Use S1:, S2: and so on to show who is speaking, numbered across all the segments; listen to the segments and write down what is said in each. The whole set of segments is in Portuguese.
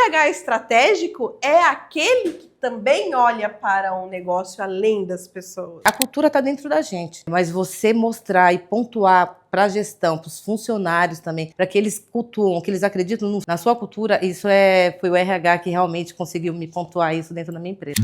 S1: RH estratégico é aquele que também olha para um negócio além das pessoas.
S2: A cultura está dentro da gente, mas você mostrar e pontuar para a gestão, para os funcionários também, para que eles cultuam, que eles acreditam na sua cultura, isso foi o RH que realmente conseguiu me pontuar isso dentro da minha empresa.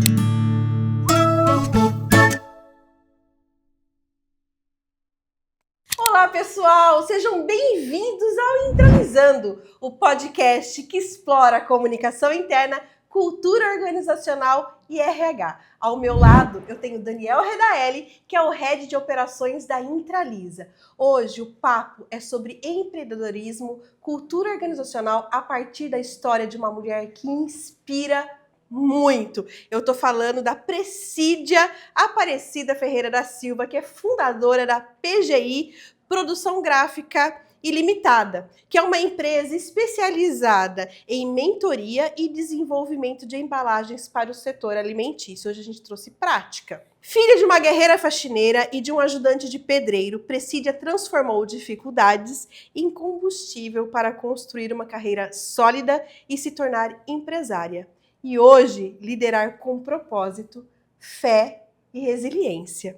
S1: Olá, pessoal! Sejam bem-vindos ao Intralizando, o podcast que explora a comunicação interna, cultura organizacional e RH. Ao meu lado, eu tenho Daniel Redaelli, que é o Head de Operações da Intralisa. Hoje, o papo é sobre empreendedorismo, cultura organizacional a partir da história de uma mulher que inspira muito. Eu tô falando da Presídia Aparecida Ferreira da Silva, que é fundadora da PGI, Produção Gráfica Ilimitada, que é uma empresa especializada em mentoria e desenvolvimento de embalagens para o setor alimentício. Hoje a gente trouxe prática. Filha de uma guerreira faxineira e de um ajudante de pedreiro, Presídia transformou dificuldades em combustível para construir uma carreira sólida e se tornar empresária. E hoje, liderar com propósito, fé e resiliência.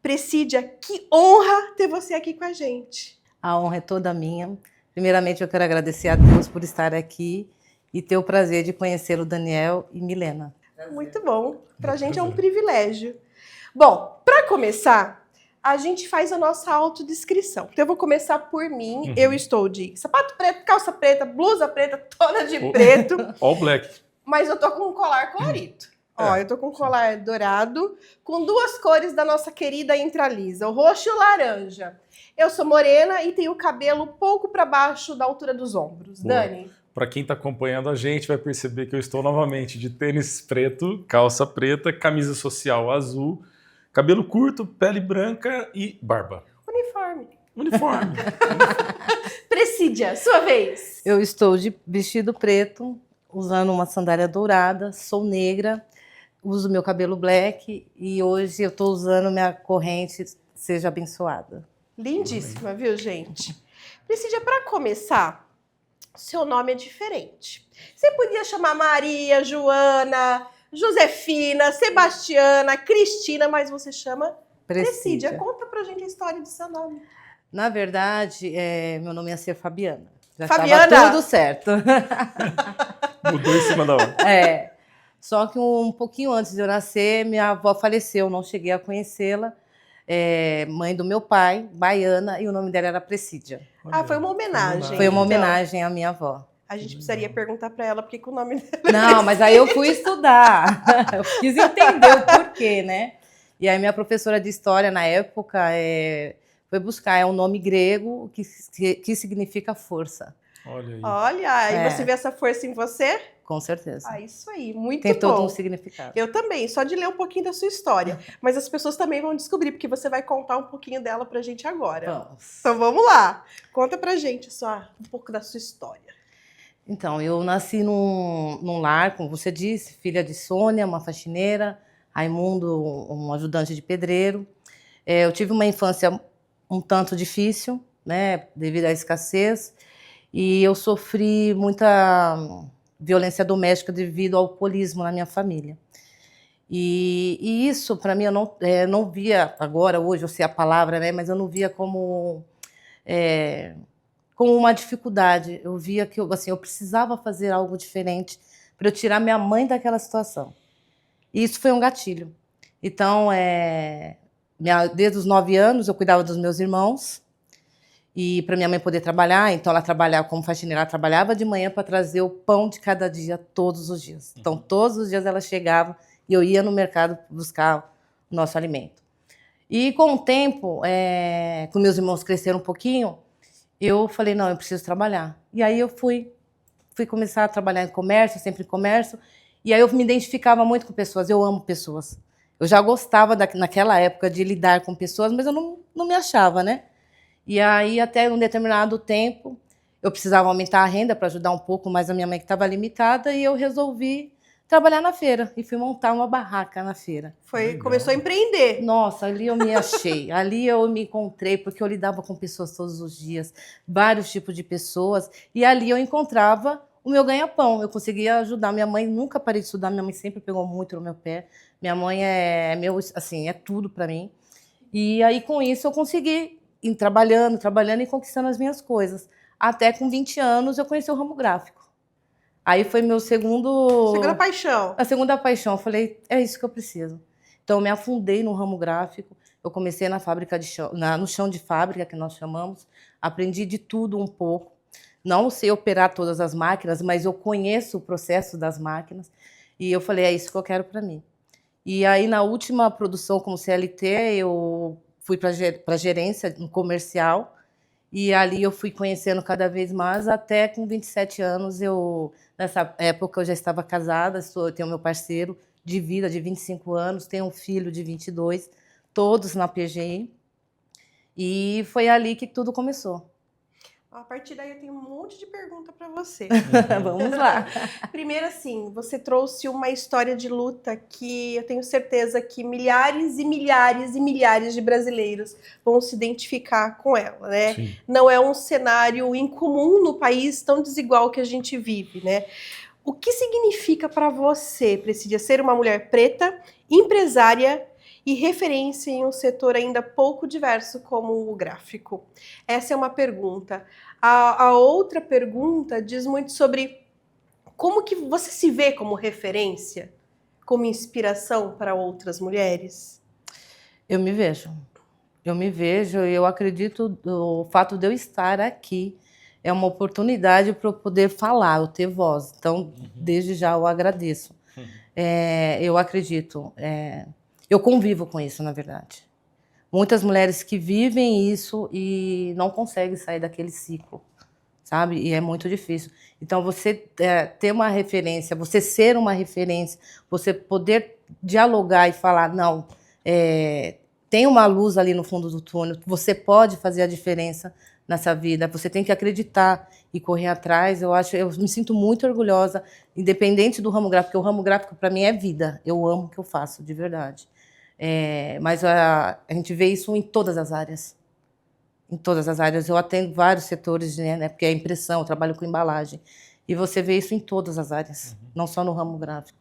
S1: Presídia, que honra ter você aqui com a gente.
S2: A honra é toda minha. Primeiramente, eu quero agradecer a Deus por estar aqui e ter o prazer de conhecer o Daniel e Milena.
S1: Muito bom. Para a gente é um privilégio. Bom, para começar, a gente faz a nossa autodescrição. Então, eu vou começar por mim. Eu estou de sapato preto, calça preta, blusa preta, toda de preto.
S3: All black.
S1: Mas eu tô com um colar colorido. Ó, eu tô com um colar dourado, com duas cores da nossa querida Intralisa, o roxo e o laranja. Eu sou morena e tenho o cabelo pouco para baixo da altura dos ombros.
S3: Boa.
S1: Dani?
S3: Para quem está acompanhando a gente, vai perceber que eu estou novamente de tênis preto, calça preta, camisa social azul, cabelo curto, pele branca e barba. Uniforme.
S1: Presídia, sua vez.
S2: Eu estou de vestido preto, usando uma sandália dourada, sou negra, uso meu cabelo black e hoje eu estou usando minha corrente Seja Abençoada.
S1: Lindíssima, viu, gente? Presídia, para começar, seu nome é diferente. Você podia chamar Maria, Joana, Josefina, Sebastiana, Cristina, mas você chama Presídia. Conta pra gente a história do seu nome.
S2: Na verdade, meu nome ia ser Fabiana. Já
S1: Fabiana?
S2: estava tudo certo.
S3: Mudou em cima da hora.
S2: Só que um pouquinho antes de eu nascer, minha avó faleceu, não cheguei a conhecê-la. Mãe do meu pai, baiana, e o nome dela era Presídia.
S1: Ah, foi uma homenagem.
S2: Foi uma homenagem à minha avó.
S1: A gente precisaria perguntar para ela porque o nome dela
S2: Não, mas aí eu fui estudar. Eu quis entender o porquê, né? E aí minha professora de história, na época, foi buscar um nome grego que significa força.
S3: Olha aí.
S1: Olha, e você vê essa força em você?
S2: Com certeza.
S1: Ah, isso aí, muito
S2: Tem
S1: bom.
S2: todo um significado.
S1: Eu também, só de ler um pouquinho da sua história. Mas as pessoas também vão descobrir, porque você vai contar um pouquinho dela pra gente agora.
S2: Vamos.
S1: Então vamos lá. Conta pra gente um pouco da sua história.
S2: Então, eu nasci num lar, como você disse, filha de Sônia, uma faxineira, Raimundo, um ajudante de pedreiro. Eu tive uma infância um tanto difícil, né, devido à escassez, e eu sofri muita violência doméstica devido ao alcoolismo na minha família. E isso, para mim, eu não via agora, hoje, eu sei a palavra, né, mas eu não via como uma dificuldade. Eu via que eu precisava fazer algo diferente para eu tirar minha mãe daquela situação. E isso foi um gatilho. Então, desde os 9 anos, eu cuidava dos meus irmãos, e para minha mãe poder trabalhar, então ela trabalhava como faxineira, ela trabalhava de manhã para trazer o pão de cada dia, todos os dias. Então, todos os dias ela chegava e eu ia no mercado buscar o nosso alimento. E com o tempo, quando meus irmãos cresceram um pouquinho, eu falei, não, eu preciso trabalhar. E aí eu fui começar a trabalhar em comércio, sempre em comércio, e aí eu me identificava muito com pessoas, eu amo pessoas. Eu já gostava naquela época de lidar com pessoas, mas eu não me achava, né? E aí, até um determinado tempo, eu precisava aumentar a renda para ajudar um pouco mais a minha mãe, que estava limitada, e eu resolvi trabalhar na feira. E fui montar uma barraca na feira.
S1: Começou a empreender.
S2: Nossa, ali eu me achei. Ali eu me encontrei, porque eu lidava com pessoas todos os dias, vários tipos de pessoas. E ali eu encontrava o meu ganha-pão. Eu conseguia ajudar. Minha mãe, nunca parei de estudar, minha mãe sempre pegou muito no meu pé. Minha mãe assim, é tudo para mim. E aí, com isso, eu consegui ir trabalhando e conquistando as minhas coisas. Até com 20 anos, eu conheci o ramo gráfico. Aí foi meu
S1: Segunda paixão.
S2: a segunda paixão. Eu falei, é isso que eu preciso. Então, eu me afundei no ramo gráfico. Eu comecei na fábrica de chão, no chão de fábrica, que nós chamamos. Aprendi de tudo um pouco. Não sei operar todas as máquinas, mas eu conheço o processo das máquinas. E eu falei, é isso que eu quero para mim. E aí, na última produção como CLT, eu fui para a gerência no comercial. E ali eu fui conhecendo cada vez mais, até com 27 anos, nessa época eu já estava casada, tenho meu parceiro de vida de 25 anos, tenho um filho de 22, todos na PGI. E foi ali que tudo começou.
S1: A partir daí eu tenho um monte de pergunta para você.
S2: Vamos lá.
S1: Primeiro, assim, você trouxe uma história de luta que eu tenho certeza que milhares e milhares e milhares de brasileiros vão se identificar com ela, né?
S3: Sim.
S1: Não é um cenário incomum no país tão desigual que a gente vive, né? O que significa para você, Presídia, ser uma mulher preta, empresária e referência em um setor ainda pouco diverso como o gráfico? Essa é uma pergunta. A outra pergunta diz muito sobre como que você se vê como referência, como inspiração para outras mulheres?
S2: Eu me vejo. Eu me vejo e eu acredito o fato de eu estar aqui é uma oportunidade para eu poder falar, eu ter voz. Então, desde já eu agradeço. Eu acredito. Eu convivo com isso, na verdade. Muitas mulheres que vivem isso e não conseguem sair daquele ciclo, sabe? E é muito difícil. Então, você ter uma referência, você ser uma referência, você poder dialogar e falar, não, tem uma luz ali no fundo do túnel, você pode fazer a diferença nessa vida, você tem que acreditar e correr atrás. Eu me sinto muito orgulhosa, independente do ramo gráfico, porque o ramo gráfico para mim é vida. Eu amo o que eu faço, de verdade. Mas a gente vê isso em todas as áreas. Em todas as áreas. Eu atendo vários setores, né? Porque é impressão, eu trabalho com embalagem. E você vê isso em todas as áreas, não só no ramo gráfico.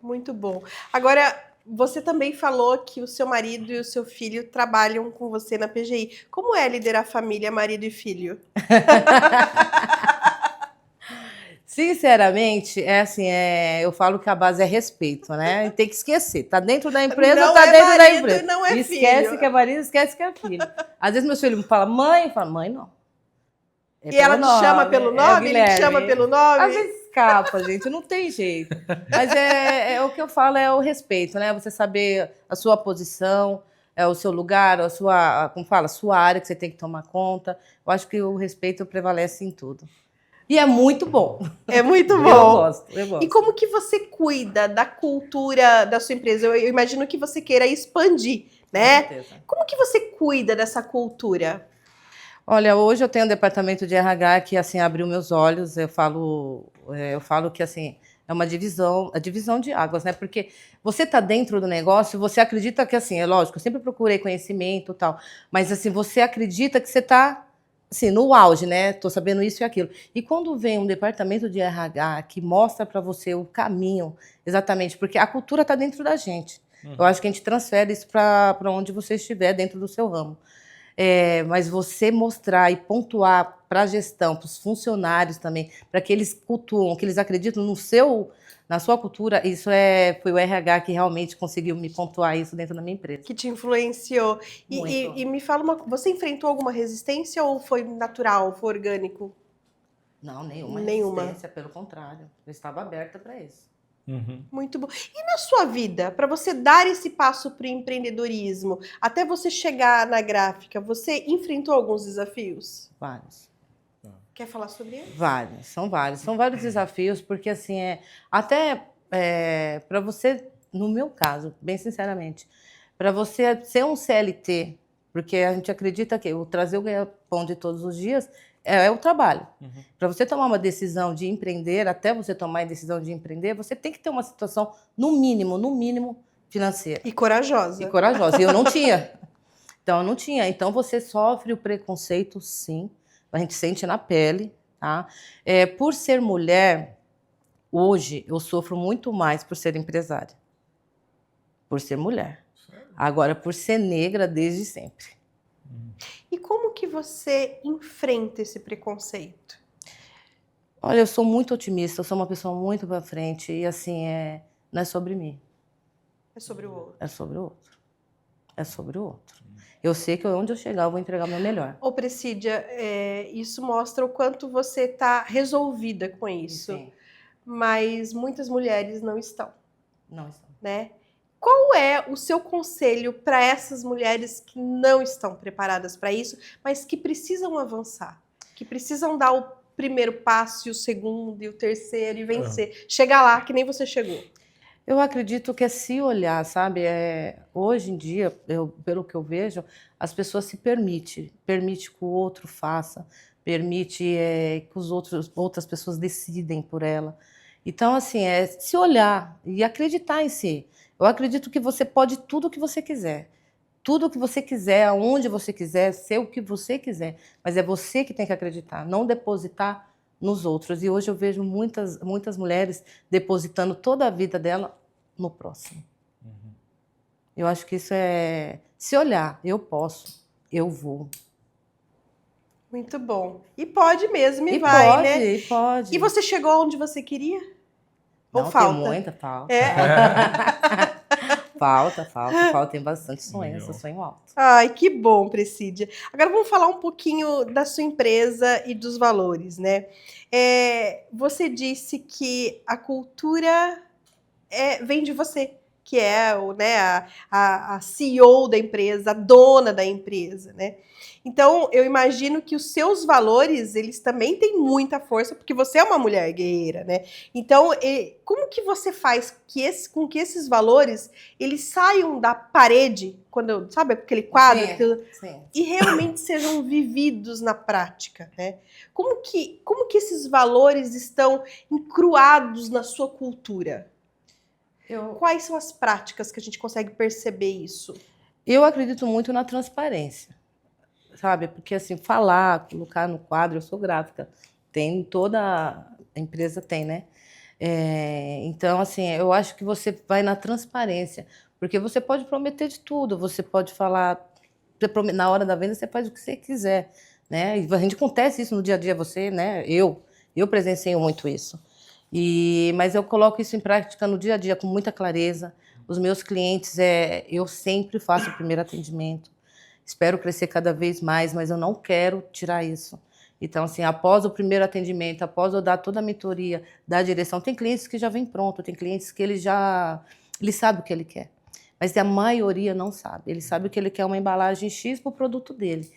S1: Muito bom. Agora, você também falou que o seu marido e o seu filho trabalham com você na PGI. Como é liderar família, marido e filho?
S2: Sinceramente, eu falo que a base é respeito, né? E tem que esquecer. Tá dentro da empresa,
S1: não
S2: tá
S1: é
S2: dentro
S1: marido,
S2: da empresa.
S1: Não é
S2: esquece
S1: filho.
S2: que é marido, esquece que é filho. Às vezes meus filhos me falam, mãe, eu falo, mãe, não.
S1: E ela te chama pelo nome? Ele te chama pelo nome?
S2: Às vezes escapa, gente, não tem jeito. Mas o que eu falo é o respeito, né? Você saber a sua posição, o seu lugar, a sua área que você tem que tomar conta. Eu acho que o respeito prevalece em tudo. E é muito bom.
S1: É muito bom.
S2: Eu gosto.
S1: E como que você cuida da cultura da sua empresa? Eu imagino que você queira expandir, né?
S2: Com certeza.
S1: Como que você cuida dessa cultura?
S2: Olha, hoje eu tenho um departamento de RH que, assim, abriu meus olhos. Eu falo que, assim, é uma divisão, a divisão de águas, né? Porque você está dentro do negócio, você acredita que, assim, é lógico, eu sempre procurei conhecimento e tal, mas, assim, você acredita que você está, assim, no auge, né? Tô sabendo isso e aquilo. E quando vem um departamento de RH que mostra para você o caminho, exatamente, porque a cultura está dentro da gente. Eu acho que a gente transfere isso para onde você estiver dentro do seu ramo. Mas você mostrar e pontuar para a gestão, para os funcionários também, para que eles cultuam, que eles acreditam na sua cultura, isso foi o RH que realmente conseguiu me pontuar isso dentro da minha empresa.
S1: Que te influenciou. E me fala, você enfrentou alguma resistência ou foi natural, foi orgânico?
S2: Não, nenhuma resistência, pelo contrário. Eu estava aberta para isso.
S1: Muito bom. E na sua vida, para você dar esse passo para o empreendedorismo, até você chegar na gráfica, você enfrentou alguns desafios?
S2: Vários.
S1: Quer falar sobre eles?
S2: Vários, são vários. São vários desafios, porque assim, até para você, no meu caso, bem sinceramente, para você ser um CLT, porque a gente acredita que o trazer o ganha-pão de todos os dias é o trabalho. Para você tomar uma decisão de empreender, até você tomar a decisão de empreender, você tem que ter uma situação, no mínimo, financeira.
S1: E corajosa.
S2: E eu não tinha. Então, eu não tinha. Então, você sofre o preconceito, sim. A gente sente na pele, tá? Por ser mulher, hoje eu sofro muito mais por ser empresária. Por ser mulher. Agora, por ser negra, desde sempre.
S1: E como que você enfrenta esse preconceito?
S2: Olha, eu sou muito otimista, eu sou uma pessoa muito para frente e assim, não é sobre mim,
S1: É sobre o outro.
S2: é sobre o outro. É sobre o outro. Eu sei que onde eu chegar eu vou entregar o meu melhor.
S1: Ô, Presídia, isso mostra o quanto você está resolvida com isso,
S2: Sim,
S1: mas muitas mulheres não estão,
S2: não estou.
S1: né? Qual é o seu conselho para essas mulheres que não estão preparadas para isso, mas que precisam avançar, que precisam dar o primeiro passo, e o segundo, e o terceiro, e vencer? Chegar lá, que nem você chegou.
S2: Eu acredito que é se olhar, sabe? Hoje em dia, pelo que eu vejo, as pessoas se permite que o outro faça, permite que outras pessoas decidem por ela. Então, assim, é se olhar e acreditar em si. Eu acredito que você pode tudo o que você quiser. Tudo o que você quiser, aonde você quiser, ser o que você quiser. Mas é você que tem que acreditar, não depositar nos outros. E hoje eu vejo muitas mulheres depositando toda a vida dela no próximo. Eu acho que isso é se olhar. Eu posso, eu vou.
S1: Muito bom. E pode mesmo, e
S2: E
S1: vai,
S2: pode,
S1: né?
S2: e pode.
S1: E você chegou onde você queria? Ou
S2: Não,
S1: falta?
S2: tem muita falta.
S1: É?
S2: Falta, tem bastante sonhos,
S3: Legal.
S2: eu sonho alto.
S1: Ai, que bom, Presídia. Agora vamos falar um pouquinho da sua empresa e dos valores, né? Você disse que a cultura vem de você, que é a CEO da empresa, a dona da empresa, né? Então, eu imagino que os seus valores, eles também têm muita força, porque você é uma mulher guerreira, né? Então, como que você faz com que esses valores, eles saiam da parede, sabe aquele quadro?
S2: Sim.
S1: E realmente sejam vividos na prática, né? Como que esses valores estão encruados na sua cultura? Quais são as práticas que a gente consegue perceber isso?
S2: Eu acredito muito na transparência, sabe? Porque, assim, falar, colocar no quadro, eu sou gráfica, toda a empresa tem, né? Então, assim, eu acho que você vai na transparência, porque você pode prometer de tudo, você pode falar, na hora da venda você faz o que você quiser, né? E a gente acontece isso no dia a dia, você, né? Eu presencio muito isso. Mas eu coloco isso em prática no dia a dia com muita clareza. Os meus clientes, eu sempre faço o primeiro atendimento. Espero crescer cada vez mais, mas eu não quero tirar isso. Então, assim, após o primeiro atendimento, após eu dar toda a mentoria da direção, tem clientes que já vêm pronto, tem clientes que ele sabe o que ele quer. Mas a maioria não sabe. Ele sabe que ele quer uma embalagem X para o produto dele.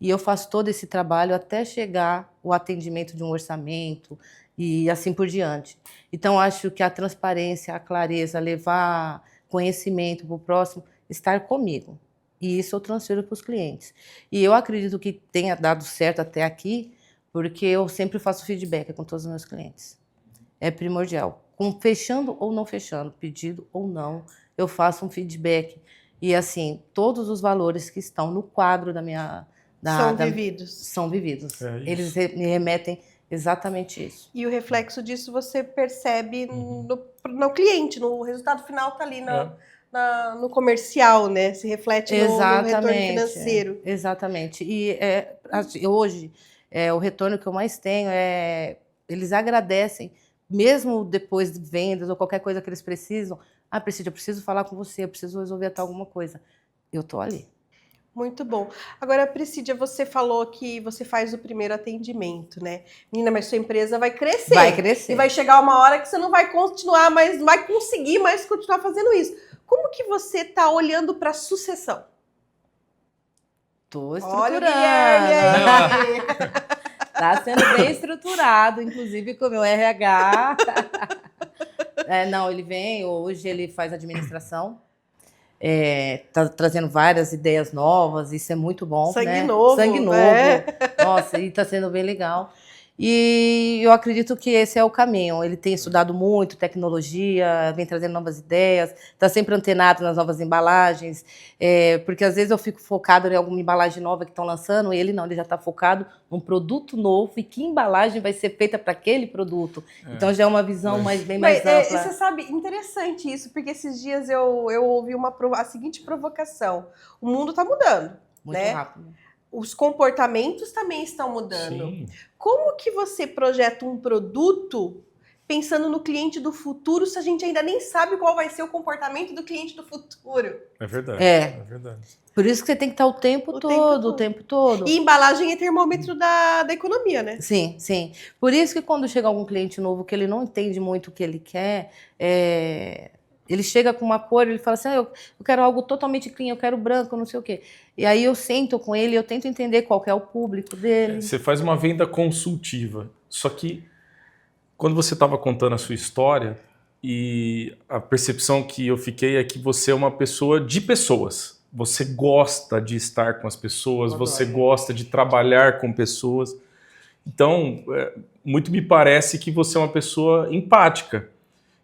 S2: E eu faço todo esse trabalho até chegar o atendimento de um orçamento e assim por diante. Então, acho que a transparência, a clareza, levar conhecimento para o próximo, estar comigo. E isso eu transfiro para os clientes. E eu acredito que tenha dado certo até aqui, porque eu sempre faço feedback com todos os meus clientes. É primordial. Fechando ou não fechando, pedido ou não, eu faço um feedback. E assim, todos os valores que estão no quadro da minha...
S1: Vividos.
S2: São vividos.
S3: É isso.
S2: Eles me remetem exatamente isso.
S1: E o reflexo disso você percebe no cliente, no resultado final tá ali no comercial, né? Se reflete no retorno financeiro.
S2: Exatamente. E hoje, o retorno que eu mais tenho eles agradecem, mesmo depois de vendas ou qualquer coisa que eles precisam. Presídia, eu preciso falar com você, eu preciso resolver alguma coisa. Eu tô ali.
S1: Muito bom. Agora, Presídia, você falou que você faz o primeiro atendimento, né? Menina, mas sua empresa vai crescer.
S2: Vai crescer.
S1: E vai chegar uma hora que você não vai continuar mais, não vai conseguir mais continuar fazendo isso. Como que você está olhando para a sucessão?
S2: Tô estruturando.
S1: Olha o Guilherme aí.
S2: Tá sendo bem estruturado, inclusive com o meu RH. Não, ele vem, hoje ele faz administração. Tá trazendo várias ideias novas, isso é muito bom.
S1: Sangue
S2: né?
S1: novo.
S2: Sangue novo.
S1: É.
S2: Nossa, e tá sendo bem legal. E eu acredito que esse é o caminho. Ele tem estudado muito tecnologia, vem trazendo novas ideias, está sempre antenado nas novas embalagens, porque às vezes eu fico focado em alguma embalagem nova que estão lançando, e ele não, ele já está focado num produto novo e que embalagem vai ser feita para aquele produto. Então já é uma visão bem mais ampla.
S1: Você sabe, interessante isso, porque esses dias eu ouvi a seguinte provocação. O mundo está mudando.
S2: Muito
S1: né?
S2: rápido.
S1: Os comportamentos também estão mudando.
S3: Sim.
S1: Como que você projeta um produto pensando no cliente do futuro se a gente ainda nem sabe qual vai ser o comportamento do cliente do futuro?
S3: É verdade.
S2: É.
S3: É verdade.
S2: Por isso que você tem que estar o tempo todo.
S1: E embalagem é termômetro da economia, né?
S2: Sim, sim. Por isso que quando chega algum cliente novo que ele não entende muito o que ele quer, ele chega com uma cor, ele fala assim, eu quero algo totalmente clean, eu quero branco, não sei o quê. E aí eu sento com ele, eu tento entender qual que é o público dele.
S3: Você faz uma venda consultiva. Só que quando você estava contando a sua história, e a percepção que eu fiquei é que você é uma pessoa de pessoas. Você gosta de estar com as pessoas, você gosta de trabalhar com pessoas. Então, muito me parece que você é uma pessoa empática.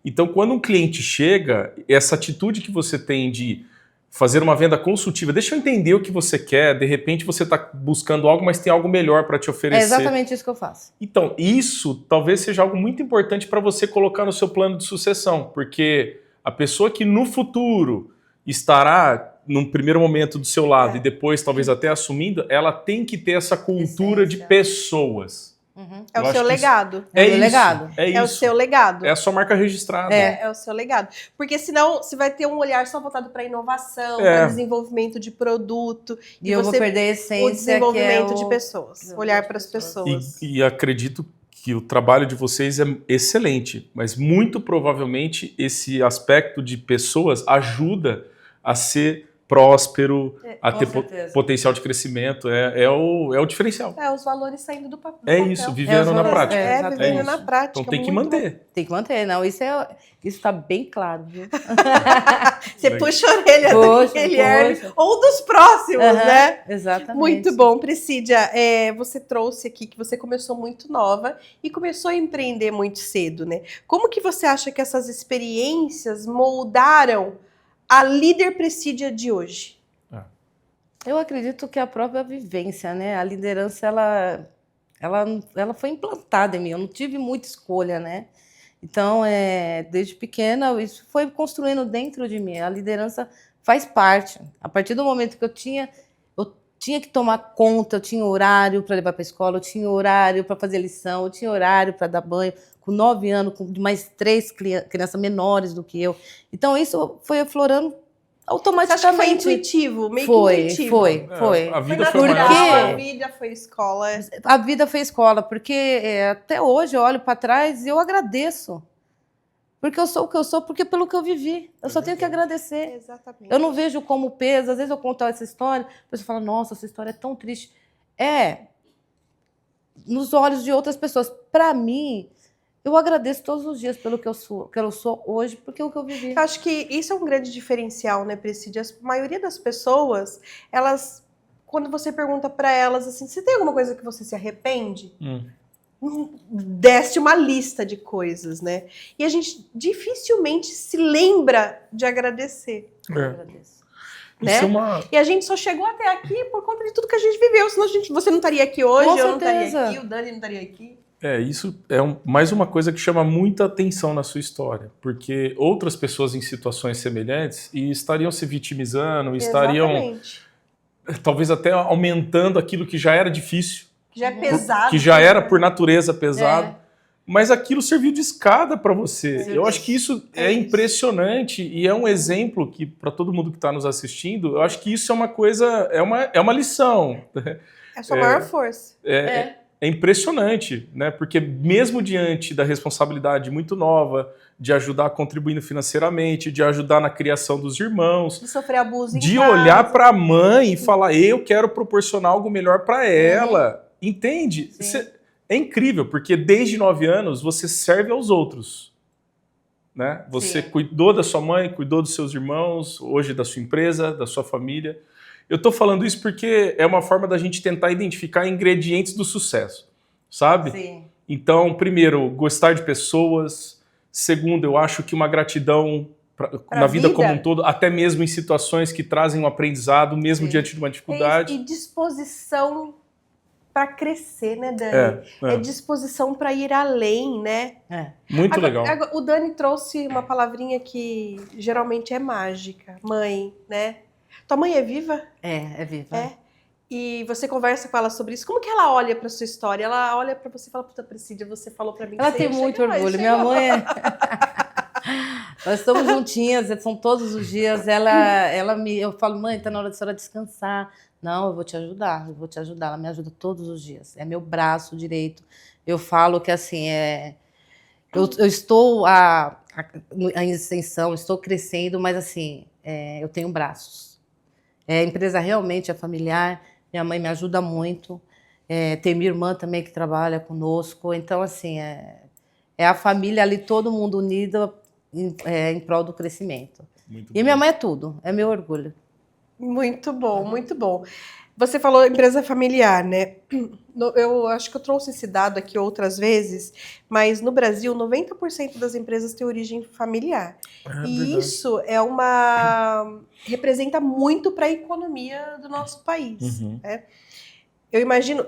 S3: Então, quando um cliente chega, essa atitude que você tem de fazer uma venda consultiva, deixa eu entender o que você quer, de repente você está buscando algo, mas tem algo melhor para te oferecer.
S2: É exatamente isso que eu faço.
S3: Então, isso talvez seja algo muito importante para você colocar no seu plano de sucessão, porque a pessoa que no futuro estará num primeiro momento do seu lado e depois talvez até assumindo, ela tem que ter essa cultura de pessoas.
S2: Uhum.
S1: É o seu legado.
S2: É o legado.
S1: É o seu legado.
S3: É a sua marca registrada.
S1: É o seu legado. Porque senão você vai ter um olhar só voltado para inovação, para desenvolvimento de produto.
S2: E eu vou perder a essência,
S1: o desenvolvimento
S2: que é
S1: de pessoas. Olhar para as pessoas.
S3: E acredito que o trabalho de vocês é excelente, mas muito provavelmente esse aspecto de pessoas ajuda a ser próspero, a ter potencial de crescimento. É o diferencial.
S1: Os valores saindo do papel.
S3: É isso, vivendo na prática.
S1: Vivendo na prática.
S3: Então tem que manter.
S1: Bom.
S2: Tem que manter, não. Isso está bem claro, viu?
S1: Você puxa a orelha do Guilherme ou dos próximos, né?
S2: Exatamente.
S1: Muito bom, Priscídia. Você trouxe aqui que você começou muito nova e começou a empreender muito cedo, né? Como que você acha que essas experiências moldaram a líder Priscídia de hoje?
S2: Eu acredito que a própria vivência, né? A liderança, ela foi implantada em mim. Eu não tive muita escolha, né? Então, desde pequena, isso foi construindo dentro de mim. A liderança faz parte. A partir do momento que eu tinha que tomar conta, eu tinha horário para levar para a escola, eu tinha horário para fazer lição, eu tinha horário para dar banho, com 9 anos, com mais 3 crianças menores do que eu. Então, isso foi aflorando automaticamente.
S1: Você acha que foi intuitivo? Meio que intuitivo?
S2: Foi.
S3: A vida
S1: foi
S3: foi
S1: natural, a vida foi escola.
S2: A vida foi escola, porque até hoje eu olho para trás e eu agradeço. Porque eu sou o que eu sou, porque pelo que eu vivi. Eu só tenho que agradecer.
S1: Exatamente.
S2: Eu não vejo como peso. Às vezes eu conto essa história, a pessoa fala, nossa, essa história é tão triste. Nos olhos de outras pessoas. Para mim, eu agradeço todos os dias pelo que eu sou hoje, porque é o que eu vivi.
S1: Eu acho que isso é um grande diferencial, né, Priscídia? A maioria das pessoas, elas, quando você pergunta para elas assim, você tem alguma coisa que você se arrepende? Deste uma lista de coisas, né? E a gente dificilmente se lembra de agradecer.
S2: Eu agradeço.
S1: Né? E a gente só chegou até aqui por conta de tudo que a gente viveu. Senão você não estaria aqui hoje, eu não estaria aqui, o Dani não estaria aqui.
S3: Isso é mais uma coisa que chama muita atenção na sua história, porque outras pessoas em situações semelhantes estariam se vitimizando, estariam talvez até aumentando aquilo que já era difícil,
S1: que já é pesado,
S3: que já era por natureza pesado, mas aquilo serviu de escada para você. Eu acho que isso é impressionante e é um exemplo que para todo mundo que está nos assistindo, eu acho que isso é uma coisa, é uma lição.
S1: É a sua maior força.
S3: É impressionante, né? Porque mesmo diante da responsabilidade muito nova de ajudar contribuindo financeiramente, de ajudar na criação dos irmãos,
S1: de sofrer abuso em
S3: de
S1: casa,
S3: olhar para a mãe e falar, eu quero proporcionar algo melhor para ela, entende? É incrível, porque desde 9 anos você serve aos outros, né? Você cuidou da sua mãe, cuidou dos seus irmãos, hoje da sua empresa, da sua família. Eu estou falando isso porque é uma forma da gente tentar identificar ingredientes do sucesso. sabe?
S2: Sim.
S3: Então, primeiro, gostar de pessoas. Segundo, eu acho que uma gratidão na vida como um todo, até mesmo em situações que trazem um aprendizado, mesmo
S2: Sim.
S3: diante de uma dificuldade.
S1: E disposição para crescer, né, Dani? É disposição para ir além, né?
S3: Muito legal.
S1: O Dani trouxe uma palavrinha que geralmente é mágica, mãe, né? Tua mãe é viva?
S2: É viva.
S1: É. E você conversa com ela sobre isso. Como que ela olha para sua história? Ela olha para você e fala, puta, Priscília, você falou para mim que
S2: Ela
S1: você
S2: tem
S1: ia
S2: muito
S1: chegar,
S2: orgulho.
S1: chegou.
S2: Minha mãe Nós estamos juntinhas, são todos os dias. Eu falo, mãe, tá na hora da senhora descansar. Não, eu vou te ajudar. Ela me ajuda todos os dias. É meu braço direito. Eu falo que assim, eu estou em ascensão, estou crescendo, mas assim, eu tenho braços. A empresa realmente é familiar. Minha mãe me ajuda muito. Tem minha irmã também que trabalha conosco. Então, assim, é a família ali, todo mundo unido em prol do crescimento.
S3: Muito
S2: E
S3: bom.
S2: minha mãe é tudo, é meu orgulho.
S1: Muito bom, muito bom. Você falou empresa familiar, né? Eu acho que eu trouxe esse dado aqui outras vezes, mas no Brasil, 90% das empresas têm origem familiar. E
S3: verdade.
S1: isso representa muito para a economia do nosso país.
S3: Uhum.
S1: Né? Eu imagino,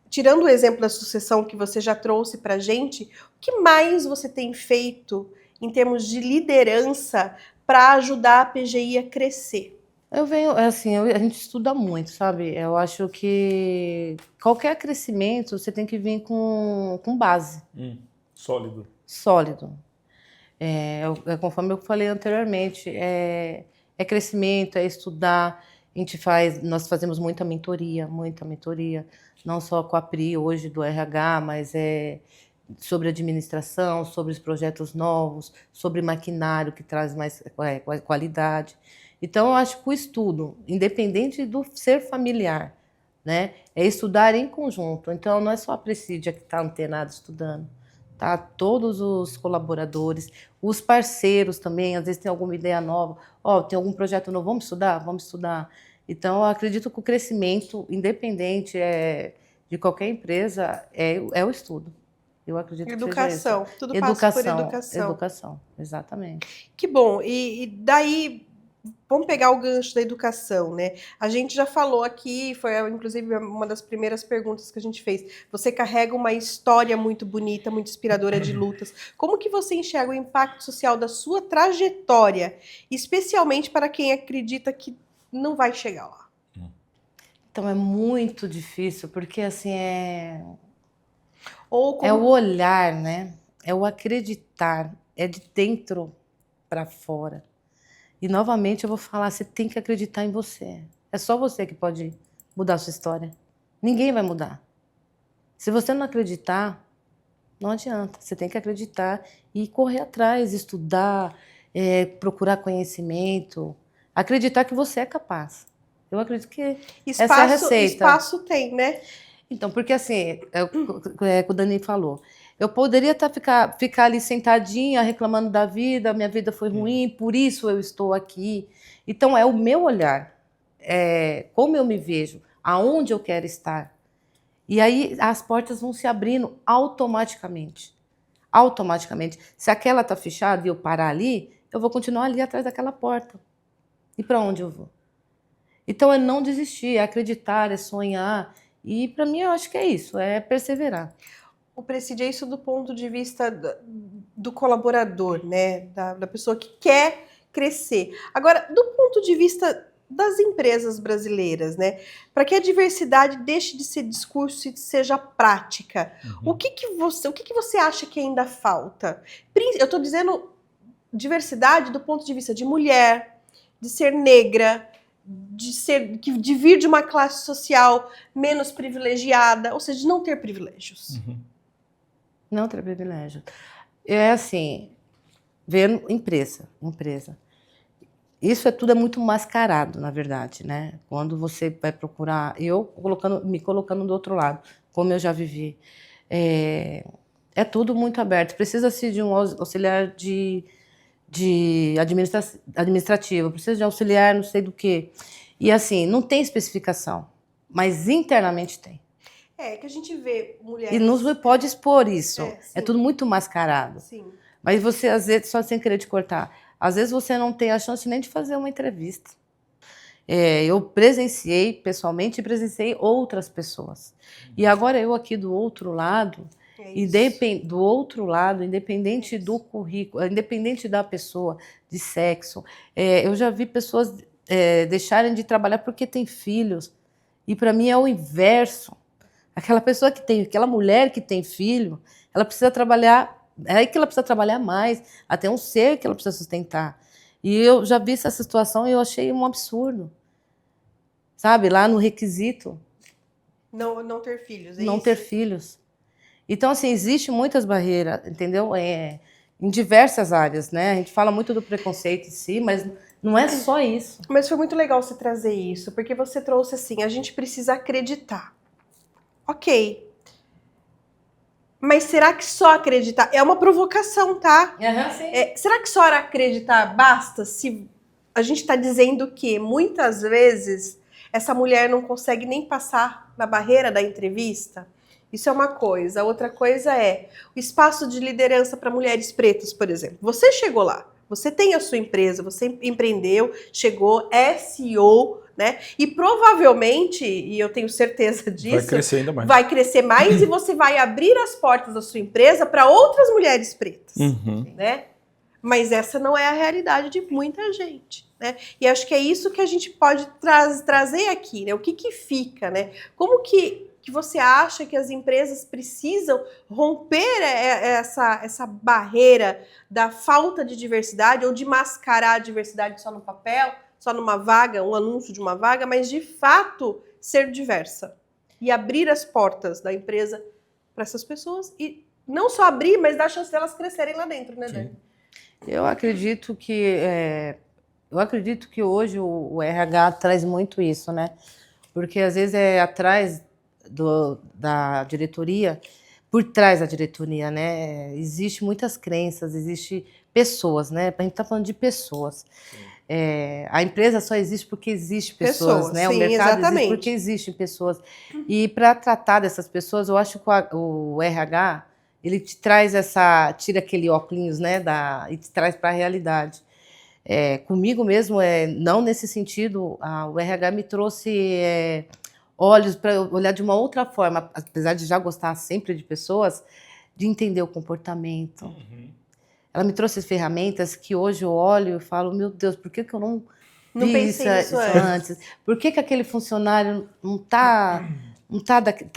S1: tirando o exemplo da sucessão que você já trouxe para a gente, o que mais você tem feito em termos de liderança para ajudar a PGI a crescer?
S2: A gente estuda muito, sabe? Eu acho que qualquer crescimento você tem que vir com base.
S3: Sólido.
S2: Sólido. Conforme eu falei anteriormente, é crescimento, é estudar. Nós fazemos muita mentoria, não só com a Pri hoje do RH, mas sobre administração, sobre os projetos novos, sobre maquinário que traz mais qualidade. Então, eu acho que o estudo, independente do ser familiar, né, é estudar em conjunto. Então, não é só a Presídia que está antenada estudando, tá? Todos os colaboradores, os parceiros também, às vezes tem alguma ideia nova, tem algum projeto novo, vamos estudar? Vamos estudar. Então, eu acredito que o crescimento, independente de qualquer empresa, é o estudo. Eu acredito que
S1: Educação,
S2: seja isso.
S1: tudo passa por educação.
S2: Educação, exatamente.
S1: Que bom. E daí, vamos pegar o gancho da educação, né? A gente já falou aqui, foi inclusive uma das primeiras perguntas que a gente fez. Você carrega uma história muito bonita, muito inspiradora de lutas. Como que você enxerga o impacto social da sua trajetória, especialmente para quem acredita que não vai chegar lá?
S2: Então, é muito difícil, porque assim,
S1: Ou como...
S2: é o olhar, né? É o acreditar, é de dentro para fora. E, novamente, eu vou falar, você tem que acreditar em você. É só você que pode mudar a sua história. Ninguém vai mudar. Se você não acreditar, não adianta. Você tem que acreditar e correr atrás, estudar, procurar conhecimento, acreditar que você é capaz. Eu acredito que essa é a receita.
S1: Espaço tem, né?
S2: Então, porque assim, o que o Dani falou, eu poderia ficar ali sentadinha, reclamando da vida, minha vida foi ruim, por isso eu estou aqui. Então, é o meu olhar, como eu me vejo, aonde eu quero estar. E aí as portas vão se abrindo automaticamente. Automaticamente. Se aquela está fechada e eu parar ali, eu vou continuar ali atrás daquela porta. E para onde eu vou? Então, é não desistir, é acreditar, é sonhar. E para mim eu acho que é isso, é perseverar.
S1: O Presídio é isso do ponto de vista do colaborador, né? Da pessoa que quer crescer. Agora, do ponto de vista das empresas brasileiras, né? Para que a diversidade deixe de ser discurso e seja prática, o que você acha que ainda falta? Eu estou dizendo diversidade do ponto de vista de mulher, de ser negra, de vir de uma classe social menos privilegiada, ou seja, de não ter privilégios.
S2: Não ter privilégio. É assim, ver empresa. Isso tudo é muito mascarado, na verdade, né? Quando você vai procurar, me colocando do outro lado, como eu já vivi, é tudo muito aberto. Precisa-se de um auxiliar de administrativo, precisa de auxiliar não sei do quê. E assim, não tem especificação, mas internamente tem.
S1: É que a gente vê mulheres...
S2: E não pode expor isso.
S1: sim.
S2: É tudo muito mascarado.
S1: Sim.
S2: Mas você, às vezes, só sem querer te cortar, às vezes você não tem a chance nem de fazer uma entrevista. Eu presenciei pessoalmente e presenciei outras pessoas. E agora eu aqui do outro lado, independente do currículo, independente da pessoa, de sexo, eu já vi pessoas deixarem de trabalhar porque tem filhos. E para mim é o inverso. Aquela mulher que tem filho, ela precisa trabalhar, é aí que ela precisa trabalhar mais, até um ser que ela precisa sustentar. E eu já vi essa situação e eu achei um absurdo. Sabe, lá no requisito.
S1: Não ter filhos, é
S2: não
S1: isso?
S2: ter filhos. Então, assim, existe muitas barreiras, entendeu? Em diversas áreas, né? A gente fala muito do preconceito em si, mas não é só isso.
S1: Mas foi muito legal você trazer isso, porque você trouxe assim, a gente precisa acreditar. Ok. Mas será que só acreditar? É uma provocação, tá?
S2: Sim.
S1: Será que só acreditar basta se a gente está dizendo que muitas vezes essa mulher não consegue nem passar na barreira da entrevista? Isso é uma coisa. A outra coisa é o espaço de liderança para mulheres pretas, por exemplo. Você chegou lá, você tem a sua empresa, você empreendeu, chegou, é CEO, né? E provavelmente, e eu tenho certeza disso,
S3: Vai crescer ainda mais.
S1: vai crescer mais e você vai abrir as portas da sua empresa para outras mulheres pretas, né? Mas essa não é a realidade de muita gente, né? E acho que é isso que a gente pode trazer aqui, né? O que fica, né? Como que você acha que as empresas precisam romper essa barreira da falta de diversidade ou de mascarar a diversidade só no papel, só numa vaga, um anúncio de uma vaga, mas de fato ser diversa e abrir as portas da empresa para essas pessoas e não só abrir, mas dar a chance delas crescerem lá dentro, né, Dani?
S2: Eu acredito que hoje o RH traz muito isso, né? Porque às vezes atrás da diretoria, por trás da diretoria, né? Existe muitas crenças, existe pessoas, né? A gente está falando de pessoas. A empresa só existe porque existe pessoas, né?
S1: Sim,
S2: o mercado
S1: exatamente.
S2: existe porque existem pessoas. E para tratar dessas pessoas, eu acho que o RH ele te traz tira aquele óculos, né? E te traz para a realidade. Comigo mesmo, não nesse sentido, o RH me trouxe olhos para olhar de uma outra forma, apesar de já gostar sempre de pessoas, de entender o comportamento. Ela me trouxe ferramentas que hoje eu olho e falo, meu Deus, por que eu não vi isso antes? Por que aquele funcionário não tá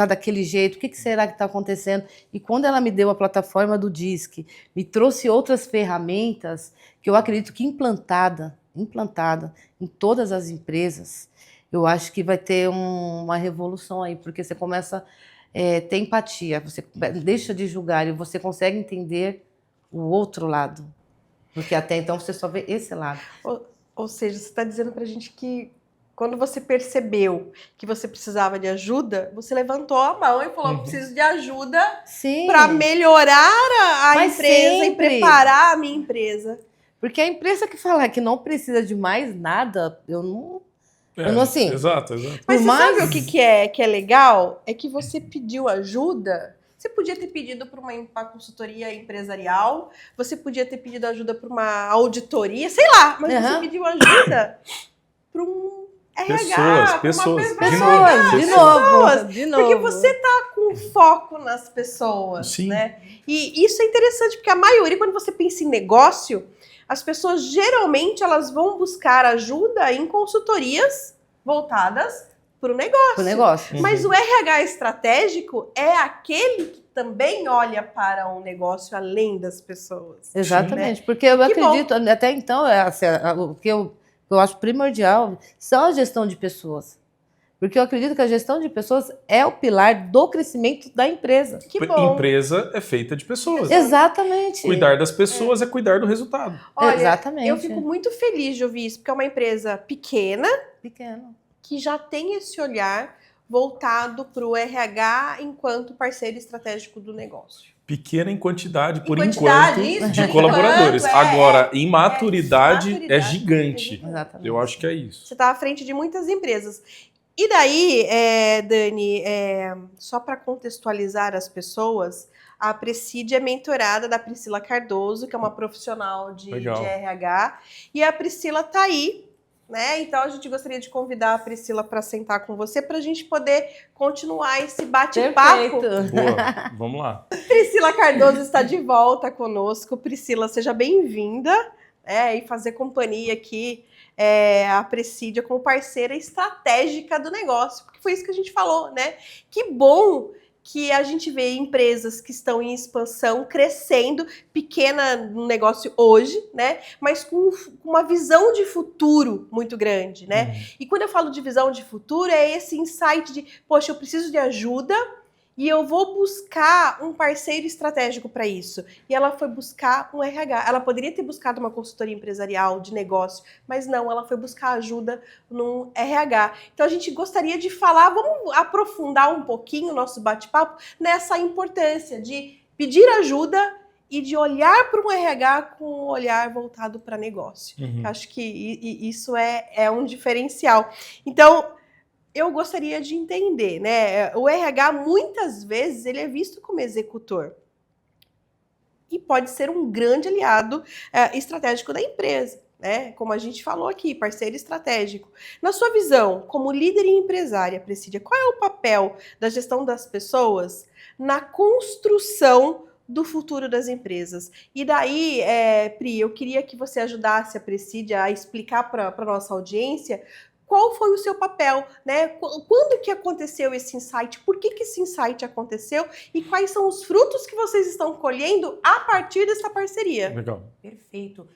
S2: daquele jeito? O que será que está acontecendo? E quando ela me deu a plataforma do DISC, me trouxe outras ferramentas que eu acredito que implantada em todas as empresas, eu acho que vai ter uma revolução aí, porque você começa a ter empatia, você deixa de julgar e você consegue entender o outro lado. Porque até então você só vê esse lado.
S1: Ou seja, você está dizendo pra gente que quando você percebeu que você precisava de ajuda, você levantou a mão e falou, preciso de ajuda para melhorar a empresa e preparar a minha empresa.
S2: Porque a empresa que falar que não precisa de mais nada, eu não assim.
S3: Exato.
S1: Mas você sabe o que é legal? É que você pediu ajuda. Você podia ter pedido para uma consultoria empresarial, você podia ter pedido ajuda para uma auditoria, sei lá, mas você pediu ajuda para um RH.
S3: Pessoas.
S2: De novo.
S1: Porque você tá com foco nas pessoas,
S3: Sim.
S1: Né? E isso é interessante, porque a maioria, quando você pensa em negócio, as pessoas geralmente elas vão buscar ajuda em consultorias voltadas para o negócio. Mas o RH estratégico é aquele que também olha para um negócio além das pessoas.
S2: Exatamente, né? Porque eu acredito, até então, o que eu acho primordial são a gestão de pessoas. Porque eu acredito que a gestão de pessoas é o pilar do crescimento da empresa.
S1: Que bom.
S3: Empresa é feita de pessoas.
S2: Exatamente.
S3: Cuidar das pessoas é cuidar do resultado.
S1: Olha,
S2: exatamente.
S1: Eu fico muito feliz de ouvir isso, porque é uma empresa pequena. Que já tem esse olhar voltado para o RH enquanto parceiro estratégico do negócio.
S3: Pequena em quantidade, por enquanto, de colaboradores. Agora, em maturidade, é gigante.
S2: Exatamente.
S3: Eu acho que é isso.
S1: Você está à frente de muitas empresas. E daí, Dani, só para contextualizar as pessoas, a Presídia é mentorada da Priscila Cardoso, que é uma profissional de
S3: Legal.
S1: RH, e a Priscila está aí, né? Então a gente gostaria de convidar a Priscila para sentar com você para a gente poder continuar esse bate-papo.
S2: Perfeito.
S3: Boa, vamos lá.
S1: Priscila Cardoso está de volta conosco. Priscila, seja bem-vinda, e fazer companhia aqui a Presídia como parceira estratégica do negócio, porque foi isso que a gente falou, né? Que bom que a gente vê empresas que estão em expansão, crescendo, pequena no negócio hoje, né? Mas com uma visão de futuro muito grande, né? E quando eu falo de visão de futuro, é esse insight de, poxa, eu preciso de ajuda e eu vou buscar um parceiro estratégico para isso. E ela foi buscar um RH. Ela poderia ter buscado uma consultoria empresarial de negócio, mas não, ela foi buscar ajuda num RH. Então a gente gostaria de falar, vamos aprofundar um pouquinho o nosso bate-papo nessa importância de pedir ajuda e de olhar para um RH com um olhar voltado para negócio. Acho que isso é um diferencial. Então, eu gostaria de entender, né? O RH, muitas vezes, ele é visto como executor. E pode ser um grande aliado estratégico da empresa, né? Como a gente falou aqui, parceiro estratégico. Na sua visão, como líder e empresária, Presídia, qual é o papel da gestão das pessoas na construção do futuro das empresas? E daí, Pri, eu queria que você ajudasse a Presídia a explicar para a nossa audiência qual foi o seu papel, né? Quando que aconteceu esse insight? Por que esse insight aconteceu? E quais são os frutos que vocês estão colhendo a partir dessa parceria?
S3: Legal.
S4: Perfeito.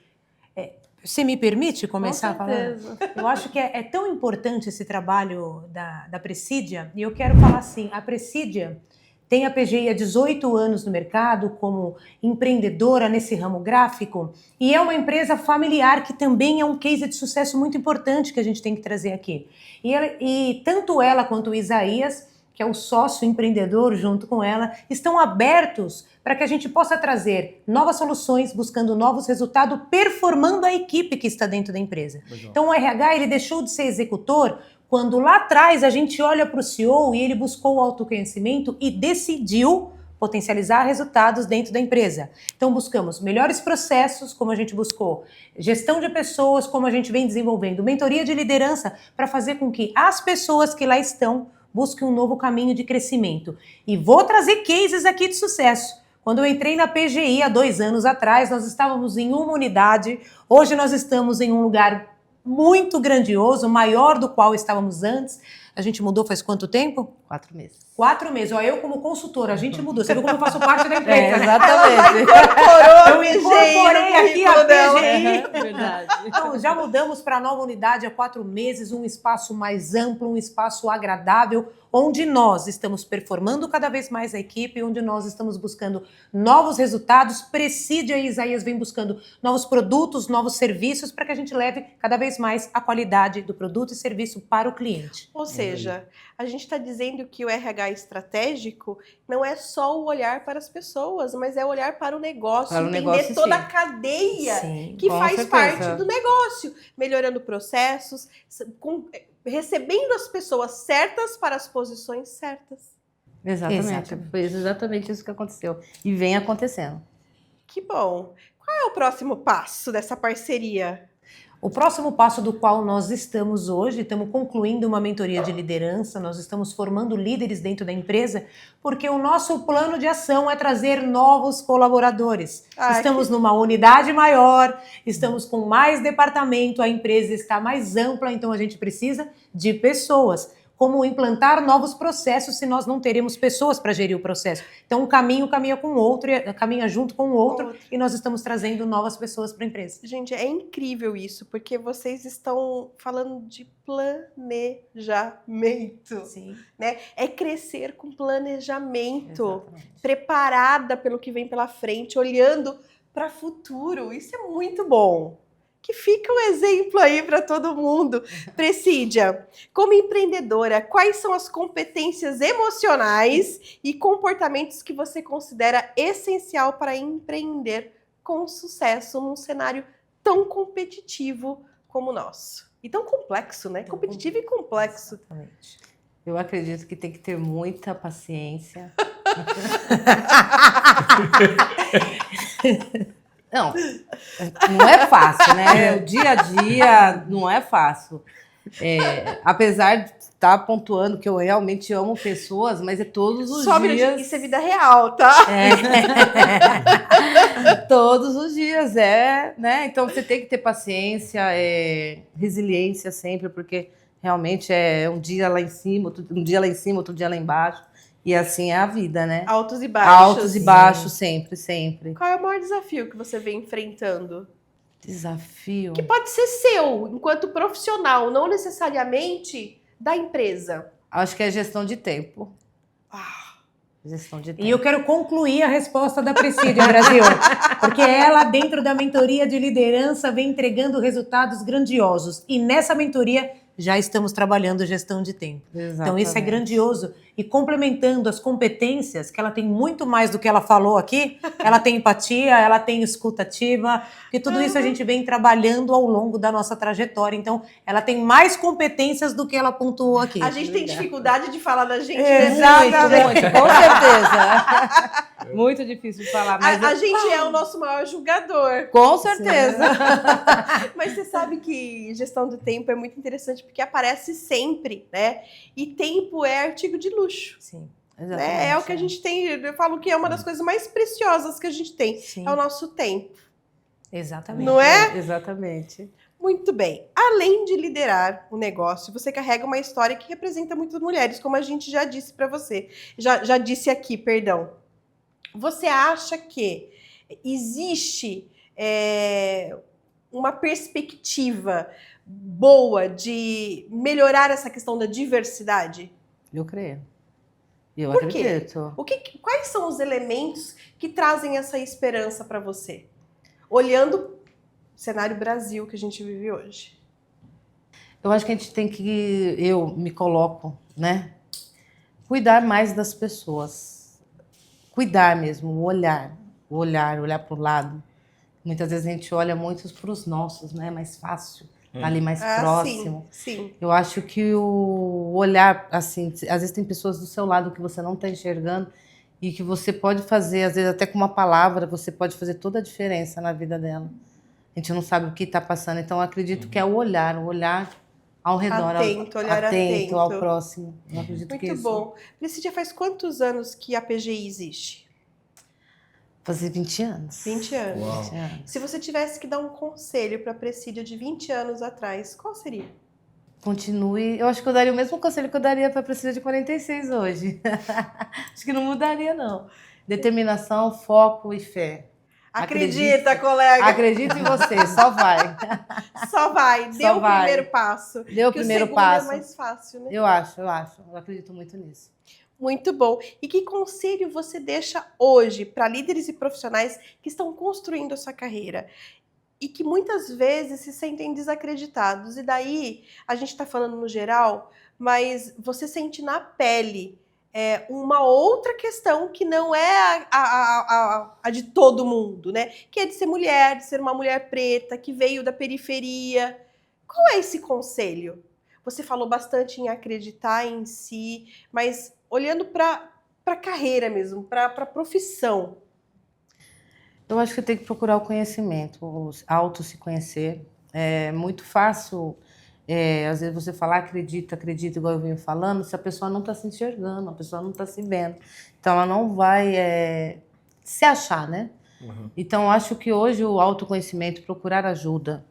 S4: Você me permite começar falando? Eu acho que é tão importante esse trabalho da Presídia, e eu quero falar assim, a Presídia tem a PGI há 18 anos no mercado como empreendedora nesse ramo gráfico e é uma empresa familiar que também é um case de sucesso muito importante que a gente tem que trazer aqui. E tanto ela quanto o Isaías, que é o sócio empreendedor junto com ela, estão abertos para que a gente possa trazer novas soluções, buscando novos resultados, performando a equipe que está dentro da empresa.
S3: Legal.
S4: Então o RH ele deixou de ser executor quando lá atrás a gente olha para o CEO e ele buscou o autoconhecimento e decidiu potencializar resultados dentro da empresa. Então buscamos melhores processos, como a gente buscou, gestão de pessoas, como a gente vem desenvolvendo, mentoria de liderança, para fazer com que as pessoas que lá estão busquem um novo caminho de crescimento. E vou trazer cases aqui de sucesso. Quando eu entrei na PGI há 2 anos atrás, nós estávamos em uma unidade, hoje nós estamos em um lugar muito grandioso, maior do qual estávamos antes. A gente mudou faz quanto tempo?
S2: 4 meses.
S4: 4 meses. Ó, eu como consultora, a gente mudou. Você viu como eu faço parte da empresa, né?
S2: Exatamente.
S1: Incorporou
S4: Eu incorporei aqui a PGI.
S2: Verdade.
S4: Então, já mudamos para a nova unidade há 4 meses, um espaço mais amplo, um espaço agradável, onde nós estamos performando cada vez mais a equipe, onde nós estamos buscando novos resultados. Presídia e Isaías vem buscando novos produtos, novos serviços, para que a gente leve cada vez mais a qualidade do produto e serviço para o cliente.
S1: Ou seja, a gente está dizendo que o RH estratégico não é só o olhar para as pessoas, mas é olhar para o negócio,
S2: Para o
S1: entender
S2: negócio,
S1: toda
S2: sim.
S1: a cadeia
S4: Sim.
S1: que
S2: com
S1: faz
S2: certeza.
S1: parte do negócio, melhorando processos, recebendo as pessoas certas para as posições certas.
S2: Exatamente. Foi exatamente isso que aconteceu. E vem acontecendo.
S1: Que bom. Qual é o próximo passo dessa parceria?
S4: O próximo passo do qual nós estamos hoje, estamos concluindo uma mentoria de liderança, nós estamos formando líderes dentro da empresa, porque o nosso plano de ação é trazer novos colaboradores. Estamos numa unidade maior, estamos com mais departamento, a empresa está mais ampla, então a gente precisa de pessoas. Como implantar novos processos se nós não teremos pessoas para gerir o processo. Então, um caminho caminha com o outro, caminha junto com o outro, e nós estamos trazendo novas pessoas para a empresa.
S1: Gente, é incrível isso, porque vocês estão falando de planejamento.
S4: Sim.
S1: Né? É crescer com planejamento,
S2: Exatamente.
S1: preparada pelo que vem pela frente, olhando para o futuro. Isso é muito bom. Que fica um exemplo aí para todo mundo. Presídia, como empreendedora, quais são as competências emocionais e comportamentos que você considera essencial para empreender com sucesso num cenário tão competitivo como o nosso? E tão complexo, né? Competitivo e complexo.
S4: Exatamente.
S2: Eu acredito que tem que ter muita paciência. Não, não é fácil, né? O dia a dia não é fácil. Apesar de estar pontuando que eu realmente amo pessoas, mas é todos os dias.
S1: Isso é vida real, tá?
S2: Todos os dias, né? Então você tem que ter paciência, resiliência sempre, porque realmente é um dia lá em cima, um dia lá em cima, outro dia lá embaixo. E assim é a vida, né?
S1: Altos e baixos.
S2: Altos e baixos, sempre, sempre.
S1: Qual é o maior desafio que você vem enfrentando?
S2: Desafio.
S1: Que pode ser seu, enquanto profissional, não necessariamente da empresa.
S2: Acho que é gestão de tempo.
S1: Ah,
S2: Gestão de tempo.
S4: E eu quero concluir a resposta da Presídia Brasil, porque ela, dentro da mentoria de liderança, vem entregando resultados grandiosos. E nessa mentoria já estamos trabalhando gestão de tempo.
S2: Exatamente.
S4: Então isso é grandioso. E complementando as competências, que ela tem muito mais do que ela falou aqui, ela tem empatia, ela tem escuta ativa, e tudo isso a gente vem trabalhando ao longo da nossa trajetória. Então ela tem mais competências do que ela pontuou aqui.
S1: a gente tem dificuldade de falar da gente.
S4: Exatamente.
S2: Muito, com certeza. Muito difícil de falar, mas
S1: A gente é o nosso maior julgador.
S2: com certeza.
S1: Mas você sabe que gestão do tempo é muito interessante porque aparece sempre, né? E tempo é artigo de luxo.
S4: Sim.
S1: Né? É o que a gente tem. Eu falo que é uma das coisas mais preciosas que a gente tem.
S4: Sim.
S1: É o nosso tempo.
S4: Exatamente.
S1: Não é?
S2: Exatamente.
S1: Muito bem. Além de liderar o negócio, você carrega uma história que representa muitas mulheres, como a gente já disse para você. Já disse aqui, perdão. Você acha que existe uma perspectiva boa de melhorar essa questão da diversidade?
S2: Eu creio. Eu
S1: Por quê?
S2: acredito.
S1: Quais são os elementos que trazem essa esperança para você? Olhando o cenário Brasil que a gente vive hoje.
S2: Eu acho que a gente tem que, eu me coloco, né? Cuidar mais das pessoas. Cuidar mesmo, olhar para o lado. Muitas vezes a gente olha muito para os nossos, né? Mais fácil, tá ali mais próximo.
S1: Sim.
S2: Eu acho que o olhar, assim, às vezes tem pessoas do seu lado que você não está enxergando e que você pode fazer, às vezes até com uma palavra, você pode fazer toda a diferença na vida dela. A gente não sabe o que está passando, então eu acredito que é o olhar ao redor, atento ao próximo. Eu acredito que
S1: Muito
S2: isso.
S1: bom. Presídia, faz quantos anos que a PGI existe?
S2: Fazer 20 anos.
S1: 20 anos.
S3: Uau.
S2: 20 anos.
S1: Se você tivesse que dar um conselho para a Presídia de 20 anos atrás, qual seria?
S2: Continue. Eu acho que eu daria o mesmo conselho que eu daria para a Presídia de 46 hoje. Acho que não mudaria, não. Determinação, foco e fé.
S1: Acredita, colega.
S2: Acredite em você, só vai.
S1: Só vai. Dê o
S2: vai.
S1: primeiro passo.
S2: Dê o
S1: Que
S2: primeiro
S1: o segundo
S2: passo.
S1: é mais fácil, né?
S2: Eu acho. Eu acredito muito nisso.
S1: Muito bom. E que conselho você deixa hoje para líderes e profissionais que estão construindo a sua carreira e que muitas vezes se sentem desacreditados? E daí, a gente está falando no geral, mas você sente na pele uma outra questão que não é a de todo mundo, né? Que é de ser mulher, de ser uma mulher preta, que veio da periferia. Qual é esse conselho? Você falou bastante em acreditar em si, mas olhando para a carreira mesmo, para a profissão.
S2: Eu acho que tem que procurar o conhecimento, se conhecer. É muito fácil, às vezes você falar acredita, igual eu venho falando, se a pessoa não está se enxergando, a pessoa não está se vendo. Então ela não vai se achar, né?
S3: Uhum.
S2: Então eu acho que hoje o autoconhecimento, procurar ajuda.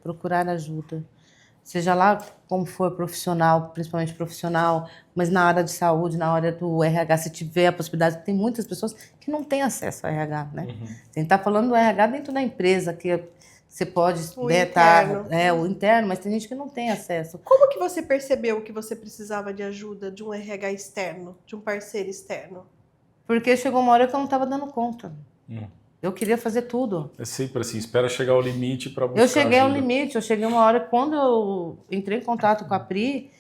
S2: Seja lá como for profissional, principalmente profissional, mas na área de saúde, na área do RH, se tiver a possibilidade, tem muitas pessoas que não têm acesso ao RH, né?
S3: Uhum.
S2: A gente está falando do RH dentro da empresa, que você pode
S1: O
S2: estar...
S1: interno.
S2: O interno, mas tem gente que não tem acesso.
S1: Como que você percebeu que você precisava de ajuda de um RH externo, de um parceiro externo?
S2: Porque chegou uma hora que eu não estava dando conta. Eu queria fazer tudo.
S3: É sempre assim, espera chegar ao limite para buscar
S2: Eu cheguei ao
S3: ajuda.
S2: limite, eu cheguei uma hora, quando eu entrei em contato com a Pri,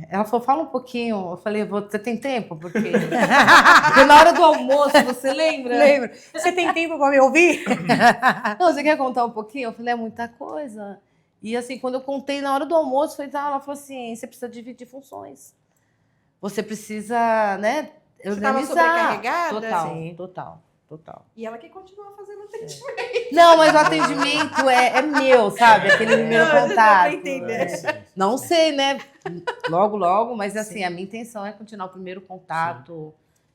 S2: ela falou, fala um pouquinho. Eu falei, você tem tempo? Porque na hora do almoço, você lembra?
S4: Lembra? Você tem tempo para me ouvir?
S2: Não, você quer contar um pouquinho? Eu falei, é muita coisa. E assim, quando eu contei na hora do almoço, ela falou assim, você precisa dividir funções. Você precisa, né,
S1: Você estava
S2: organizar.
S1: sobrecarregada?
S2: Total,
S4: Sim.
S2: total.
S1: E ela que continua fazendo atendimento.
S2: Não, mas o atendimento é meu, sabe? Aquele meu
S1: Não, já deu pra
S2: contato.
S1: entender.
S2: É. Não sei, né? Logo, mas assim, a minha intenção é continuar o primeiro contato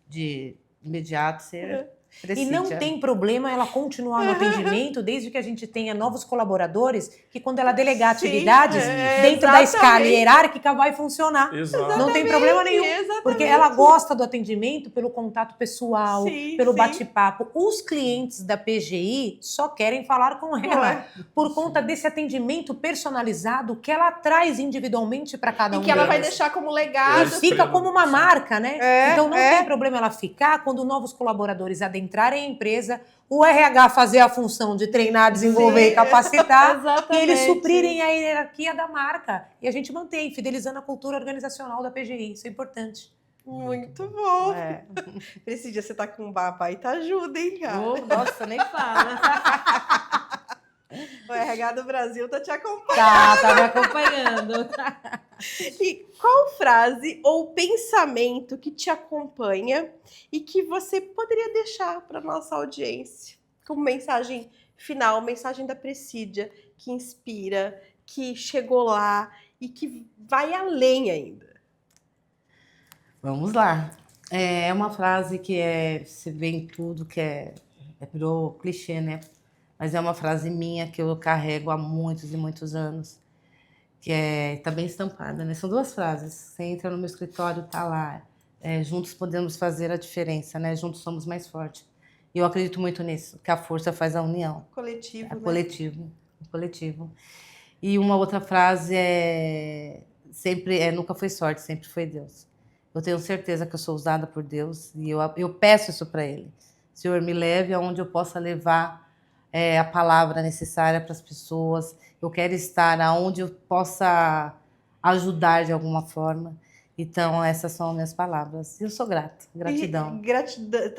S2: de imediato ser
S4: E
S2: Presídia.
S4: não tem problema ela continuar no atendimento, desde que a gente tenha novos colaboradores, que quando ela delegar
S1: Sim,
S4: atividades, dentro da escala hierárquica vai funcionar.
S3: Exato.
S4: Não tem problema nenhum.
S1: Exatamente.
S4: Porque ela gosta do atendimento pelo contato pessoal,
S1: Sim,
S4: pelo
S1: sim.
S4: bate-papo. Os clientes da PGI só querem falar com ela por conta desse atendimento personalizado que ela traz individualmente para cada
S1: E
S4: um
S1: que ela vai
S4: deles.
S1: deixar como
S4: E
S1: legado.
S4: fica como uma marca, né?
S1: É,
S4: Então não tem problema ela ficar quando novos colaboradores adentrarem a empresa, o RH fazer a função de treinar, desenvolver
S1: Sim.
S4: e capacitar, e
S2: Exatamente.
S4: eles suprirem a hierarquia da marca. E a gente mantém, fidelizando a cultura organizacional da PGI. Isso é importante.
S1: Muito bom.
S2: É.
S1: Presídia, você tá com um papai, tá ajuda, hein, cara?
S2: Nossa, nem fala.
S1: O RH do Brasil tá te acompanhando.
S2: Tá me acompanhando.
S1: E qual frase ou pensamento que te acompanha e que você poderia deixar para nossa audiência como mensagem final, mensagem da Presídia, que inspira, que chegou lá e que vai além ainda?
S2: Vamos lá. É uma frase que se vê em tudo, que virou clichê, né? Mas é uma frase minha que eu carrego há muitos e muitos anos, que tá bem estampada, né? São duas frases. Você entra no meu escritório, tá lá. Juntos podemos fazer a diferença, né? Juntos somos mais fortes. E eu acredito muito nisso, que a força faz a união.
S1: Coletivo,
S2: É
S1: né?
S2: coletivo. E uma outra frase sempre nunca foi sorte, sempre foi Deus. Eu tenho certeza que eu sou usada por Deus e eu peço isso para Ele. Senhor, me leve aonde eu possa levar a palavra necessária para as pessoas. Eu quero estar aonde eu possa ajudar de alguma forma. Então, essas são as minhas palavras. E eu sou grata. Gratidão.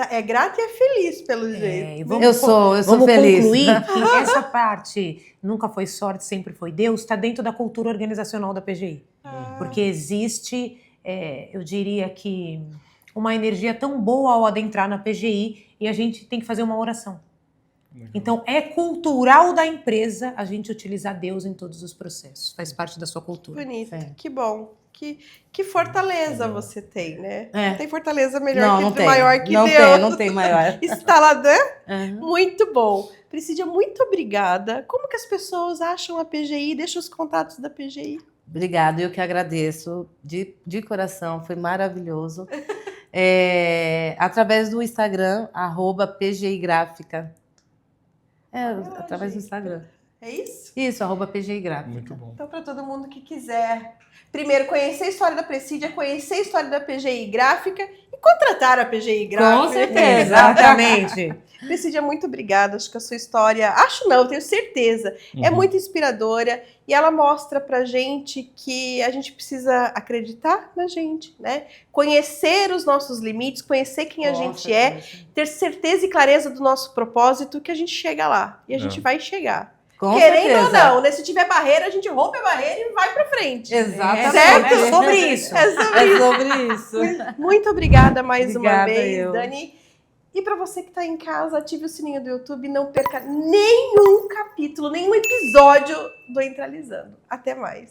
S1: É grata e é feliz, pelo jeito.
S4: E vamos
S2: Eu sou
S4: vamos
S2: feliz.
S4: concluir que essa parte, nunca foi sorte, sempre foi Deus, está dentro da cultura organizacional da PGI. Porque existe, eu diria que, uma energia tão boa ao adentrar na PGI e a gente tem que fazer uma oração. Então, é cultural da empresa a gente utilizar Deus em todos os processos. Faz parte da sua cultura.
S1: Bonito,
S2: Sim.
S1: que bom. Que fortaleza você tem, né?
S2: É.
S1: Não tem fortaleza melhor
S2: Não
S1: que
S2: tem.
S1: maior que
S2: não
S1: Deus.
S2: Não tem maior.
S1: Instalador?
S2: Uhum.
S1: Muito bom. Presídia, muito obrigada. Como que as pessoas acham a PGI? Deixa os contatos da PGI.
S2: Obrigada, eu que agradeço de coração, foi maravilhoso. Através do Instagram, @PGIgráfica. Através do Instagram.
S1: É isso?
S2: Isso, @PGIgráfica.
S3: Muito bom.
S1: Então, para todo mundo que quiser, primeiro, conhecer a história da Presídia, conhecer a história da PGI Gráfica e contratar a PGI Gráfica.
S2: Com certeza.
S4: Exatamente.
S1: Presídia, muito obrigada. Acho que a sua história, tenho certeza, é muito inspiradora e ela mostra pra gente que a gente precisa acreditar na gente, né? Conhecer os nossos limites, conhecer quem a gente é, ter certeza e clareza do nosso propósito que a gente chega lá. E a gente vai chegar.
S2: Com
S1: Querendo
S2: certeza.
S1: ou não, né? Se tiver barreira, a gente rompe a barreira e vai pra frente.
S2: Exatamente.
S1: Certo?
S4: É sobre isso.
S1: É sobre isso.
S2: É sobre isso.
S1: Muito obrigada mais uma
S2: Obrigada,
S1: vez,
S2: eu.
S1: Dani. E para você que está em casa, ative o sininho do YouTube e não perca nenhum capítulo, nenhum episódio do Entralizando. Até mais.